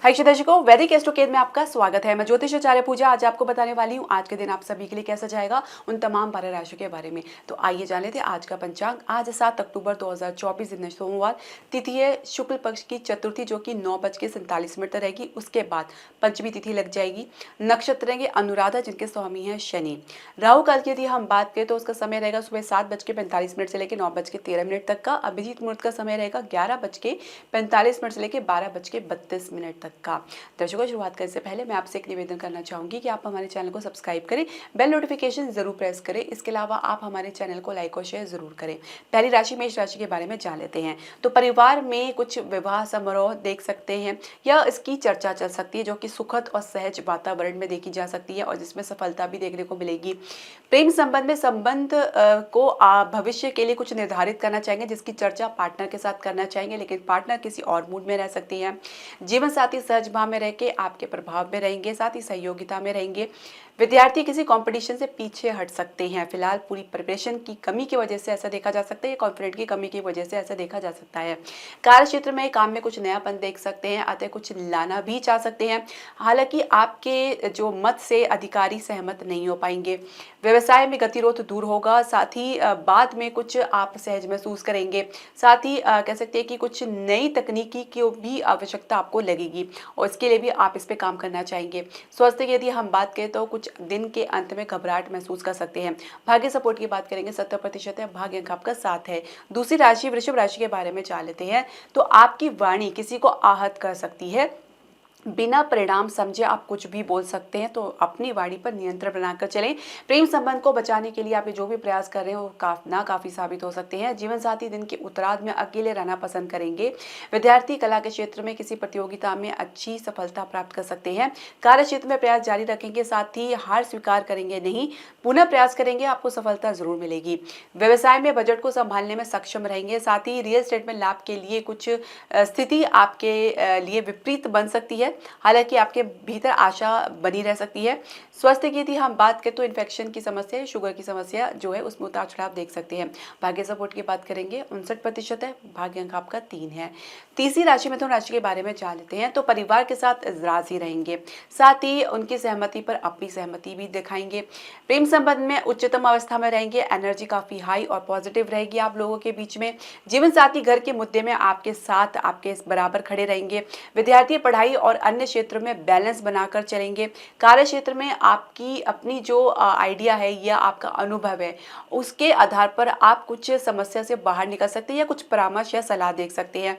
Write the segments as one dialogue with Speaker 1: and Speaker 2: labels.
Speaker 1: हाय दर्शकों, वैदिक एस्ट्रोकेद में आपका स्वागत है। मैं ज्योतिष आचार्य पूजा आज आपको बताने वाली हूँ आज के दिन आप सभी के लिए कैसा जाएगा, उन तमाम 12 राशियों के बारे में। तो आइए जान लेते हैं आज का पंचांग। आज 7 अक्टूबर 2024 दिन सोमवार, तिथि है शुक्ल पक्ष की चतुर्थी जो कि 9:47 तक रहेगी। उसके बाद पंचमी तिथि लग जाएगी। नक्षत्र रहेंगे अनुराधा जिनके स्वामी है शनि। राहु काल की यदि हम बात करें तो उसका समय रहेगा सुबह 7:45 से लेकर 9:13 तक का। अभिजीत मुहूर्त का समय रहेगा 11:45 से लेकर 12:32 तक का। दर्शकों, शुरुआत करने से पहले मैं आपसे एक निवेदन करना चाहूंगी कि आप हमारे चैनल को सब्सक्राइब करें, बेल नोटिफिकेशन जरूर प्रेस करें। इसके अलावा आप हमारे चैनल को लाइक और शेयर जरूर करें। पहली राशि मेष राशि के बारे में जान लेते हैं। तो परिवार में कुछ विवाह समारोह देख सकते हैं या इसकी चर्चा चल सकती है जो कि सुखद और सहज वातावरण में देखी जा सकती है और जिसमें सफलता भी देखने को मिलेगी। प्रेम संबंध में संबंध को भविष्य के लिए कुछ निर्धारित करना चाहेंगे जिसकी चर्चा पार्टनर के साथ करना चाहेंगे, लेकिन पार्टनर किसी और मूड में रह सकती है। जीवन साथी सहज भाव में रह के आपके प्रभाव में रहेंगे, साथ ही सहयोगिता में रहेंगे। विद्यार्थी किसी कंपटीशन से पीछे हट सकते हैं। फिलहाल पूरी प्रिपरेशन की कमी की वजह से ऐसा देखा जा सकता है, कॉन्फिडेंट की कमी की वजह से ऐसा देखा जा सकता है। कार्य क्षेत्र में काम में कुछ नयापन देख सकते हैं, अतः कुछ लाना भी चाह सकते हैं। हालांकि आपके जो मत से अधिकारी सहमत नहीं हो पाएंगे। व्यवसाय में गतिरोध दूर होगा, साथ ही बाद में कुछ आप सहज महसूस करेंगे। साथ ही कह सकते हैं कि कुछ नई तकनीकी की भी आवश्यकता आपको लगेगी और इसके लिए भी आप इस पे काम करना चाहेंगे। स्वास्थ्य की यदि हम बात करें तो कुछ दिन के अंत में घबराहट महसूस कर सकते हैं। भाग्य सपोर्ट की बात करेंगे 70% है, भाग्य अंक आपका 7 है। दूसरी राशि वृषभ राशि के बारे में जान लेते हैं। तो आपकी वाणी किसी को आहत कर सकती है। बिना परिणाम समझे आप कुछ भी बोल सकते हैं, तो अपनी वाणी पर नियंत्रण बनाकर चलें। प्रेम संबंध को बचाने के लिए आप जो भी प्रयास कर रहे हैं वो नाकाफी साबित हो सकते हैं। जीवन साथी दिन के उत्तरार्ध में अकेले रहना पसंद करेंगे। विद्यार्थी कला के क्षेत्र में किसी प्रतियोगिता में अच्छी सफलता प्राप्त कर सकते हैं। कार्य क्षेत्र में प्रयास जारी रखेंगे, साथ ही हार स्वीकार करेंगे नहीं, पुनः प्रयास करेंगे, आपको सफलता जरूर मिलेगी। व्यवसाय में बजट को संभालने में सक्षम रहेंगे, साथ ही रियल एस्टेट में लाभ के लिए कुछ स्थिति आपके लिए विपरीत बन सकती है। हालांकि आपके भीतर आशा बनी रह सकती है। स्वास्थ्य की यदि हम बात करें तो इन्फेक्शन की समस्या, शुगर की समस्या जो है उसमें उतार चढ़ाव देख सकते हैं। भाग्य सपोर्ट की बात करेंगे 59% है, भाग्य अंक आपका 3 है। तीसरी राशि मिथुन राशि के बारे में जान लेते हैं। तो परिवार के साथ राजी रहेंगे, साथ ही उनकी सहमति पर अपनी सहमति भी दिखाएंगे। प्रेम संबंध में उच्चतम अवस्था में रहेंगे, एनर्जी काफी हाई और पॉजिटिव रहेगी आप लोगों के बीच में। जीवन साथी घर के मुद्दे में आपके साथ आपके बराबर खड़े रहेंगे। विद्यार्थी पढ़ाई और अन्य क्षेत्र में बैलेंस बनाकर चलेंगे। कार्य क्षेत्र में आपकी अपनी जो आइडिया है या आपका अनुभव है उसके आधार पर आप कुछ समस्या से बाहर निकल सकते हैं या कुछ परामर्श या सलाह देख सकते हैं।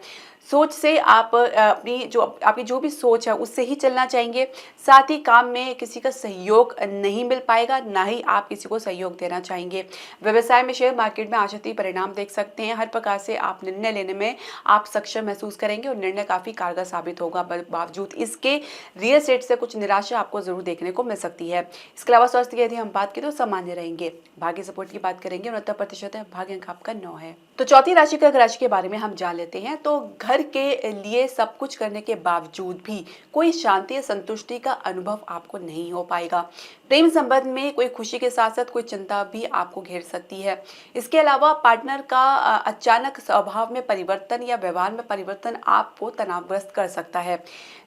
Speaker 1: सोच से आप आपकी जो भी सोच है उससे ही चलना चाहेंगे। साथ ही काम में किसी का सहयोग नहीं मिल पाएगा, ना ही आप किसी को सहयोग देना चाहेंगे। व्यवसाय में शेयर मार्केट में आशातीत परिणाम देख सकते हैं। हर प्रकार से आप निर्णय लेने में आप सक्षम महसूस करेंगे और निर्णय काफी कारगर साबित होगा। बावजूद इसके रियल एस्टेट से कुछ निराशा आपको जरूर देखने को मिल सकती है। इसके अलावा स्वास्थ्य की यदि हम बात करें तो सामान्य रहेंगे। भाग्य सपोर्ट की बात करेंगे 69% है, भाग्य अंक आपका 9 है। तो चौथी राशि कर्क राशि के बारे में हम जान लेते हैं। तो घर के लिए सब कुछ करने के बावजूद भी कोई शांति या संतुष्टि का अनुभव आपको नहीं हो पाएगा। प्रेम संबंध में कोई खुशी के साथ साथ कोई चिंता भी आपको घेर सकती है। इसके अलावा पार्टनर का अचानक स्वभाव में परिवर्तन या व्यवहार में परिवर्तन आपको तनावग्रस्त कर सकता है।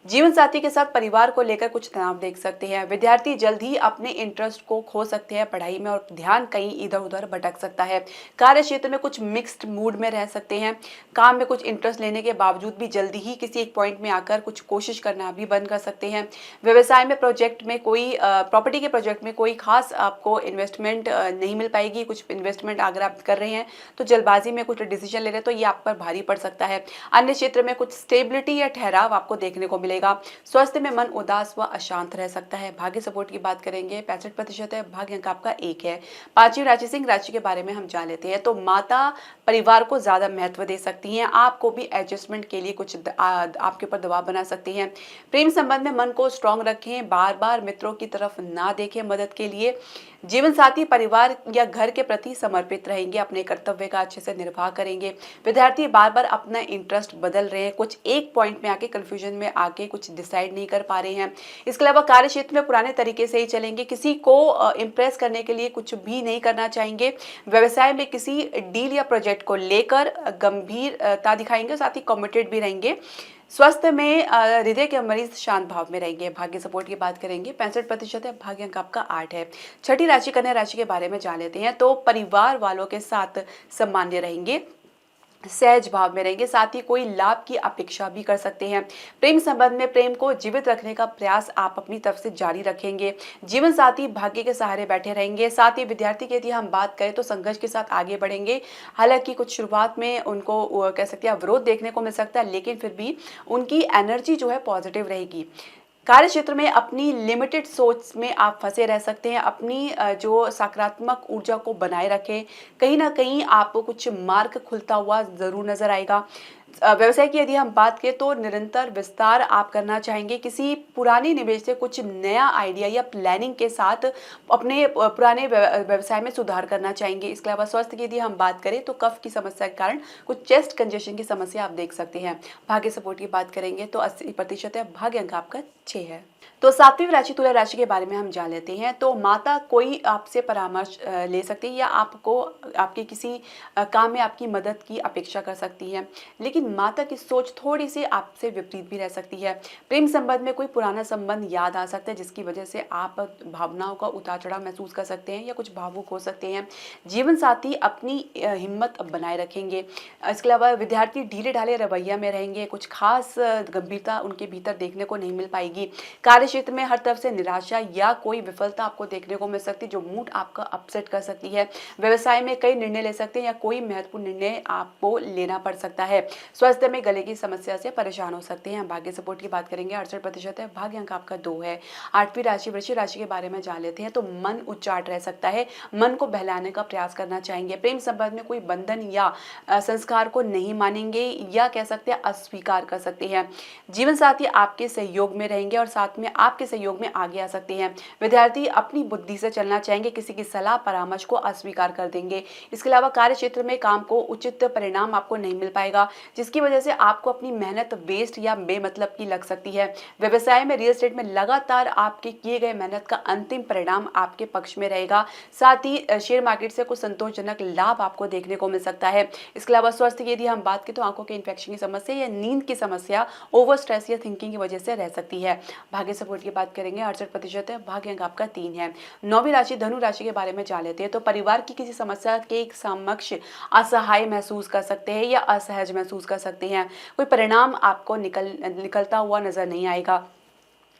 Speaker 1: जीवन साथी के साथ परिवार को लेकर कुछ तनाव देख सकते हैं। विद्यार्थी जल्द ही अपने इंटरेस्ट को खो सकते हैं पढ़ाई में और ध्यान कहीं इधर उधर भटक सकता है। कार्य क्षेत्र में कुछ मिक्स्ड मूड में रह सकते हैं। काम में कुछ इंटरेस्ट लेने के बावजूद भी जल्दी ही किसी एक पॉइंट में आकर कुछ कोशिश करना भी बंद कर सकते हैं। व्यवसाय में प्रोजेक्ट में कोई प्रॉपर्टी के प्रोजेक्ट में कोई खास आपको इन्वेस्टमेंट नहीं मिल पाएगी। कुछ इन्वेस्टमेंट अगर आप कर रहे हैं तो जल्दबाजी में कुछ डिसीजन ले रहे हैं तो ये आप पर भारी पड़ सकता है। अन्य क्षेत्र में कुछ स्टेबिलिटी या ठहराव आपको देखने को मिलेगा। स्वास्थ्य में मन उदास व अशांत रह सकता है। भाग्य सपोर्ट की बात करेंगे 65% है, भाग्य अंक आपका 1 है। पांचवी राशि सिंह राशि के बारे में हम जान लेते हैं। तो माता परिवार को ज्यादा महत्व दे सकती हैं, आपको भी एडजस्टमेंट के लिए कुछ आपके ऊपर दबाव बना सकती हैं। प्रेम संबंध में मन को स्ट्रांग रखें, बार बार मित्रों की तरफ ना देखें मदद के लिए। जीवन साथी परिवार या घर के प्रति समर्पित रहेंगे, अपने कर्तव्य का अच्छे से निर्वाह करेंगे। विद्यार्थी बार बार अपना इंटरेस्ट बदल रहे हैं, कुछ एक पॉइंट में आके कंफ्यूजन में आके कुछ डिसाइड नहीं कर पा रहे हैं। इसके अलावा कार्य क्षेत्र में पुराने तरीके से ही चलेंगे, किसी को इम्प्रेस करने के लिए कुछ भी नहीं करना चाहेंगे। व्यवसाय में किसी डील या प्रोजेक्ट को लेकर गंभीरता दिखाएंगे, साथ ही कमिटेड भी रहेंगे। स्वास्थ्य में हृदय के मरीज शांत भाव में रहेंगे। भाग्य सपोर्ट की बात करेंगे, 65% है। भाग्य अंक आपका 8 है। छठी राशि कन्या राशि के बारे में जान लेते हैं। तो परिवार वालों के साथ सामान्य रहेंगे, सहज भाव में रहेंगे, साथ ही कोई लाभ की अपेक्षा भी कर सकते हैं। प्रेम संबंध में प्रेम को जीवित रखने का प्रयास आप अपनी तरफ से जारी रखेंगे। जीवन साथी भाग्य के सहारे बैठे रहेंगे। साथ ही विद्यार्थी की यदि हम बात करें तो संघर्ष के साथ आगे बढ़ेंगे। हालांकि कुछ शुरुआत में उनको कह सकते हैं अवरोध देखने को मिल सकता है, लेकिन फिर भी उनकी एनर्जी जो है पॉजिटिव रहेगी। कार्य क्षेत्र में अपनी लिमिटेड सोच में आप फंसे रह सकते हैं। अपनी जो सकारात्मक ऊर्जा को बनाए रखें। कहीं ना कहीं आपको कुछ मार्ग खुलता हुआ ज़रूर नजर आएगा। व्यवसाय की यदि हम बात करें तो निरंतर विस्तार आप करना चाहेंगे। किसी पुराने निवेश से कुछ नया आइडिया या प्लानिंग के साथ अपने पुराने व्यवसाय में सुधार करना चाहेंगे। इसके अलावा स्वास्थ्य की यदि हम बात करें तो कफ की समस्या के कारण कुछ चेस्ट कंजेशन की समस्या आप देख सकते हैं। भाग्य सपोर्ट की बात करेंगे तो 80% है। भाग्य अंक आपका 6 है। तो सातवीं राशि तुला राशि के बारे में हम जान लेते हैं। तो माता कोई आपसे परामर्श ले सकती है या आपको आपके किसी काम में आपकी मदद की अपेक्षा कर सकती है, लेकिन माता की सोच थोड़ी सी आपसे विपरीत भी रह सकती है। प्रेम संबंध में कोई पुराना संबंध याद आ सकता है, जिसकी वजह से आप भावनाओं का उतार चढ़ाव महसूस कर सकते हैं या कुछ भावुक हो सकते हैं। जीवन साथी अपनी हिम्मत बनाए रखेंगे। इसके अलावा विद्यार्थी ढीले ढाले रवैया में रहेंगे। कुछ खास गंभीरता उनके भीतर देखने को नहीं मिल पाएगी। कार्य क्षेत्र में हर तरफ से निराशा या कोई विफलता आपको देखने को मिल सकती है, जो मूड आपका अपसेट कर सकती है। व्यवसाय में कई निर्णय ले सकते हैं या कोई महत्वपूर्ण निर्णय आपको लेना पड़ सकता है। स्वास्थ्य में गले की समस्या से परेशान हो सकते हैं। भाग्य सपोर्ट की बात करेंगे, 68% है। भाग्य अंक आपका 2 है। आठवीं राशि वृश्चिक राशि के बारे में जान लेते हैं। तो मन उच्चाट रह सकता है। मन को बहलाने का प्रयास करना चाहेंगे। प्रेम संबंध में कोई बंधन या संस्कार को नहीं मानेंगे या कह सकते हैं अस्वीकार कर सकते हैं। जीवन साथी आपके सहयोग में रहेंगे और साथ में आपके सहयोग में आगे आ सकते हैं। विद्यार्थी अपनी बुद्धि से चलना चाहेंगे, किसी की सलाह परामर्श को अस्वीकार कर देंगे। इसके अलावा कार्य क्षेत्र में काम को उचित परिणाम आपको नहीं मिल पाएगा, जिसकी वजह से आपको अपनी मेहनत वेस्ट या बेमतलब की लग सकती है। व्यवसाय में रियल एस्टेट में लगातार आपके किए गए मेहनत का अंतिम परिणाम आपके पक्ष में रहेगा। साथ ही शेयर मार्केट से कुछ संतोषजनक लाभ आपको देखने को मिल सकता है। इसके अलावा स्वास्थ्य की यदि हम बात करें तो आंखों के इन्फेक्शन की समस्या या नींद की समस्या ओवर स्ट्रेस या थिंकिंग की वजह से रह सकती है। भाग्य सपोर्ट की बात करेंगे, 68% है। भाग्य अंक आपका 3 है। नौवीं राशि धनु राशि के बारे में जान लेते हैं। तो परिवार की किसी समस्या के समक्ष असहाय महसूस कर सकते हैं या असहज महसूस कर सकते हैं। कोई परिणाम आपको निकलता हुआ नजर नहीं आएगा।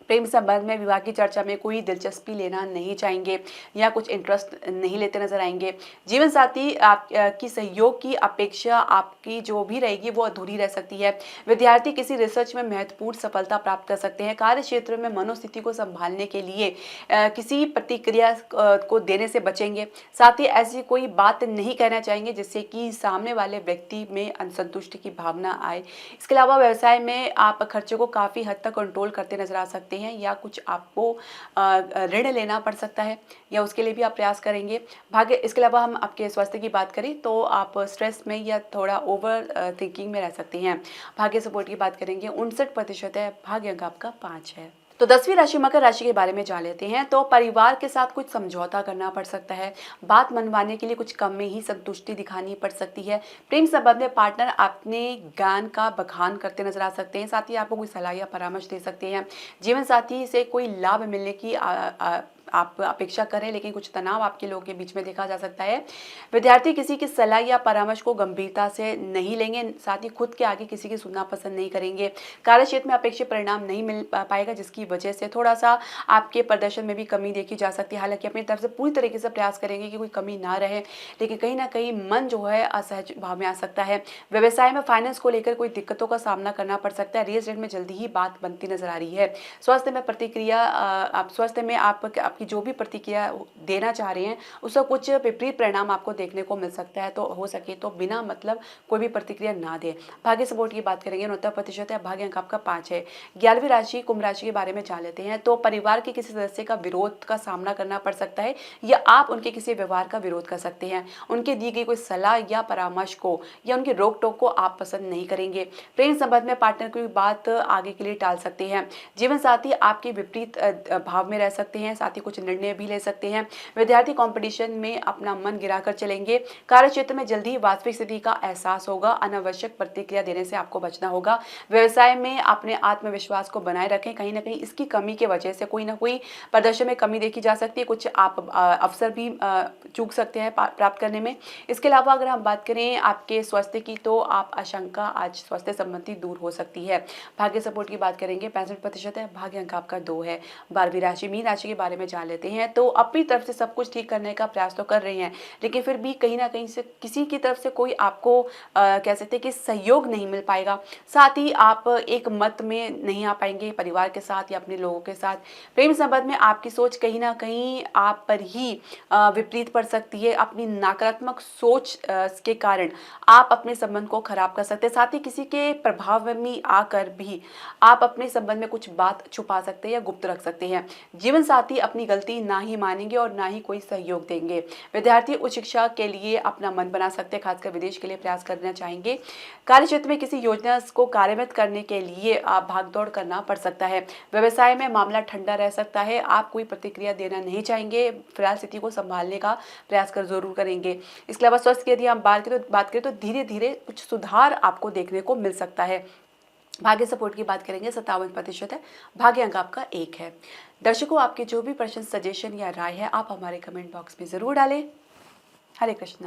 Speaker 1: प्रेम संबंध में विवाह की चर्चा में कोई दिलचस्पी लेना नहीं चाहेंगे या कुछ इंटरेस्ट नहीं लेते नजर आएंगे। जीवन साथी आपकी सहयोग की अपेक्षा आपकी जो भी रहेगी वो अधूरी रह सकती है। विद्यार्थी किसी रिसर्च में महत्वपूर्ण सफलता प्राप्त कर सकते हैं। कार्य क्षेत्र में मनोस्थिति को संभालने के लिए किसी प्रतिक्रिया को देने से बचेंगे। साथ ही ऐसी कोई बात नहीं कहना चाहेंगे जिससे कि सामने वाले व्यक्ति में असंतुष्टि की भावना आए। इसके अलावा व्यवसाय में आप खर्चों को काफ़ी हद तक कंट्रोल करते नजर आ सकते हैं या कुछ आपको ऋण लेना पड़ सकता है या उसके लिए भी आप प्रयास करेंगे। भाग्य इसके अलावा हम आपके स्वास्थ्य की बात करें तो आप स्ट्रेस में या थोड़ा ओवर थिंकिंग में रह सकते हैं। भाग्य सपोर्ट की बात करेंगे, 59% है। भाग्य अंक आपका 5 है। तो 10वीं राशि मकर राशि के बारे में जान लेते हैं। तो परिवार के साथ कुछ समझौता करना पड़ सकता है। बात मनवाने के लिए कुछ कम में ही संतुष्टि दिखानी पड़ सकती है। प्रेम संबंध में पार्टनर अपने ज्ञान का बखान करते नजर आ सकते हैं। साथ ही आपको कोई सलाह या परामर्श दे सकते हैं। जीवन साथी से कोई लाभ मिलने की आप अपेक्षा करें, लेकिन कुछ तनाव आपके लोगों के बीच में देखा जा सकता है। विद्यार्थी किसी की सलाह या परामर्श को गंभीरता से नहीं लेंगे। साथ ही खुद के आगे किसी की सुनना पसंद नहीं करेंगे। कार्य क्षेत्र में अपेक्षित परिणाम नहीं मिल पाएगा, जिसकी वजह से थोड़ा सा आपके प्रदर्शन में भी कमी देखी जा सकती है। हालांकि अपनी तरफ से पूरी तरीके से प्रयास करेंगे कि कोई कमी ना रहे, लेकिन कहीं ना कहीं मन जो है असहज भाव में आ सकता है। व्यवसाय में फाइनेंस को लेकर कोई दिक्कतों का सामना करना पड़ सकता है। रियल एस्टेट में जल्दी ही बात बनती नजर आ रही है। स्वास्थ्य में प्रतिक्रिया आप स्वास्थ्य में आपकी जो भी प्रतिक्रिया देना चाह रहे हैं उसका कुछ विपरीत परिणाम आपको देखने को मिल सकता है। तो हो सके तो बिना मतलब कोई भी प्रतिक्रिया ना दे। भाग्य सपोर्ट की बात करेंगे, 69% है। भाग्य अंक आपका 5 है। 11वीं राशि कुंभ राशि के बारे में जान लेते हैं। तो परिवार के किसी सदस्य का विरोध का सामना करना पड़ सकता है या आप उनके किसी व्यवहार का विरोध कर सकते हैं। उनके दी गई कोई सलाह या परामर्श को या उनकी रोक टोक को आप पसंद नहीं करेंगे। प्रेम संबंध में पार्टनर की बात आगे के लिए टाल सकते हैं। जीवन साथी आपके विपरीत भाव में रह सकते हैं। साथ ही कुछ निर्णय भी ले सकते हैं। विद्यार्थी कंपटीशन में अपना मन गिराकर चलेंगे। कार्य क्षेत्र में जल्दी ही वास्तविक स्थिति का एहसास होगा। अनावश्यक प्रतिक्रिया देने से आपको बचना होगा। व्यवसाय में अपने आत्मविश्वास को बनाए रखें। कहीं ना कहीं इसकी कमी की वजह से कोई ना कोई प्रदर्शन में कमी देखी जा सकती है। कुछ आप अवसर भी चूक सकते हैं प्राप्त करने में। इसके अलावा अगर हम बात करें आपके स्वास्थ्य की, तो आप आशंका आज स्वास्थ्य संबंधी दूर हो सकती है। भाग्य सपोर्ट की बात करेंगे 65% है। भाग्य अंक आपका 2 है। 12वीं राशि मीन राशि के बारे में जान लेते हैं। तो अपनी तरफ से सब कुछ ठीक करने का प्रयास तो कर रहे हैं, लेकिन फिर भी कहीं ना कहीं से किसी की तरफ से कोई आपको कह सकते हैं कि सहयोग नहीं मिल पाएगा। साथ ही आप एक मत में नहीं आ पाएंगे परिवार के साथ या अपने लोगों के साथ। प्रेम संबंध में आपकी सोच कहीं ना कहीं आप पर ही विपरीत पड़ सकती है। अपनी नकारात्मक सोच के कारण आप अपने संबंध को खराब कर सकते हैं। साथ ही किसी के प्रभाव में आकर भी आप अपने संबंध में कुछ बात छुपा सकते हैं या गुप्त रख सकते हैं। जीवन साथी अपनी गलती ना ही मानेंगे और ना ही कोई सहयोग देंगे। विद्यार्थी उच्च शिक्षा के लिए अपना मन बना सकते हैं, खासकर विदेश के लिए प्रयास करना चाहेंगे। कार्य क्षेत्र में किसी योजना को कार्यान्वित करने के लिए आप भागदौड़ करना पड़ सकता है। व्यवसाय में मामला ठंडा रह सकता है। आप कोई प्रतिक्रिया देना नहीं चाहेंगे। फिलहाल स्थिति को संभालने का प्रयास कर जरूर करेंगे। इसके अलावा स्वास्थ्य की यदि हम बात करें तो धीरे धीरे कुछ सुधार आपको देखने को मिल सकता है। भाग्य सपोर्ट की बात करेंगे 57% है। भाग्य अंक आपका 1 है। दर्शकों, आपके जो भी प्रश्न, सजेशन या राय है आप हमारे कमेंट बॉक्स में जरूर डालें। हरे कृष्ण।